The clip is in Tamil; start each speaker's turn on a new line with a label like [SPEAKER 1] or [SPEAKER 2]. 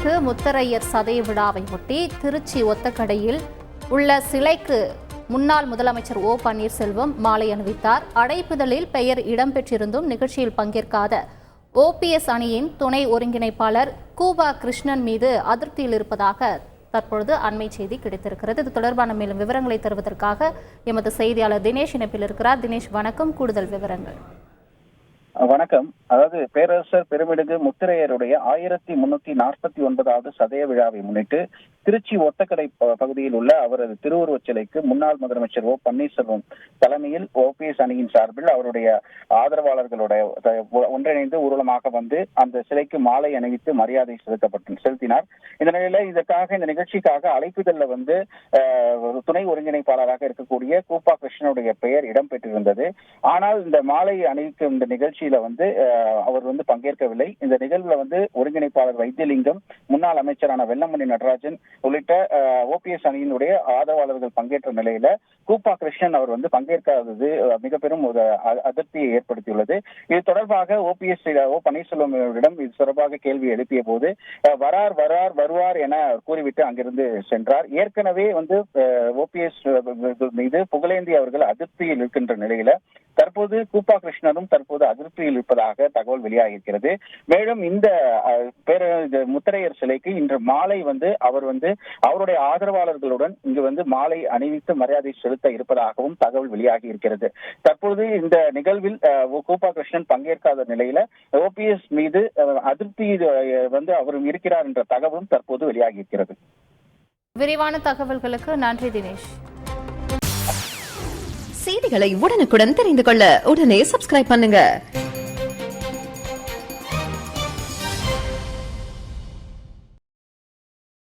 [SPEAKER 1] முத்தரையர் சதய விழாவை ஒட்டி திருச்சி ஒத்தக்கடையில் உள்ள சிலைக்கு முன்னாள் முதலமைச்சர் ஓ பன்னீர்செல்வம் மாலை அணிவித்தார். அழைப்புதலில் பெயர் இடம்பெற்றிருந்தும் நிகழ்ச்சியில் பங்கேற்காத OPS அணியின் துணை ஒருங்கிணைப்பாளர் கூபா கிருஷ்ணன் மீது அதிருப்தியில் இருப்பதாக தற்பொழுது அண்மை செய்தி கிடைத்திருக்கிறது. இது தொடர்பான மேலும் விவரங்களை தருவதற்காக எமது செய்தியாளர் தினேஷ் இணைப்பில் இருக்கிறார். தினேஷ் வணக்கம், கூடுதல் விவரங்கள்.
[SPEAKER 2] வணக்கம். அதாவது பேரரசர் பெருமிடுகு முத்திரையருடைய 1349வது சதய விழாவை முன்னிட்டு திருச்சி ஒத்தக்கடை பகுதியில் உள்ள அவரது திருவுருவச் சிலைக்கு முன்னாள் முதலமைச்சர் ஓ பன்னீர்செல்வம் தலைமையில் OPS அணியின் சார்பில் அவருடைய ஆதரவாளர்களோட ஒன்றிணைந்து ஊர்வலமாக வந்து அந்த சிலைக்கு மாலை அணிவித்து மரியாதை செலுத்தினார். இந்த நிலையில இதற்காக இந்த நிகழ்ச்சிக்காக அழைப்புதல்ல வந்து துணை ஒருங்கிணைப்பாளராக இருக்கக்கூடிய கூப்பா கிருஷ்ணனுடைய பெயர் இடம்பெற்றிருந்தது. ஆனால் இந்த மாலை அணிவிக்கும் இந்த நிகழ்ச்சியில வந்து அவர் வந்து பங்கேற்கவில்லை. இந்த நிகழ்வுல வந்து ஒருங்கிணைப்பாளர் வைத்தியலிங்கம், முன்னாள் அமைச்சரான வெல்லமணி நடராஜன் உள்ளிட்ட OPS அணியினுடைய ஆதரவாளர்கள் பங்கேற்ற நிலையில கூப்பா கிருஷ்ணன் அவர் வந்து பங்கேற்காதது மிக பெரும் ஒரு அதிருப்தியை ஏற்படுத்தியுள்ளது. இது தொடர்பாக OPS ஓ பன்னீர்செல்வமிடம் இது தொடர்பாக கேள்வி எழுப்பிய போது வருவார் என கூறிவிட்டு அங்கிருந்து சென்றார். ஏற்கனவே வந்து OPS மீது புகழேந்தி அவர்கள் அதிருப்தியில் இருக்கின்ற நிலையில தற்போது கூப்பா கிருஷ்ணனும் தற்போது அதிருப்தியில் இருப்பதாக தகவல் வெளியாகியிருக்கிறது. மேலும் இந்த முத்திரையர் சிலைக்கு இன்று மாலை வந்து அவர் வந்து அவருடைய ஆதரவாளர்களுடன் இங்கு வந்து மாலை அணிவித்து மரியாதை செலுத்த இருப்பதாகவும் தகவல் வெளியாகி இருக்கிறது. தற்போது இந்த நிகழ்வில் கூப்பா கிருஷ்ணன் பங்கேற்காத நிலையில OPS மீது அதிருப்தி வந்து அவரும் இருக்கிறார் என்ற தகவலும் தற்போது வெளியாகி இருக்கிறது.
[SPEAKER 1] விரிவான தகவல்களுக்கு நன்றி தினேஷ்.
[SPEAKER 3] செய்திகளை உடனுக்குடன் தெரிந்து கொள்ள உடனே சப்ஸ்கிரைப் பண்ணுங்க.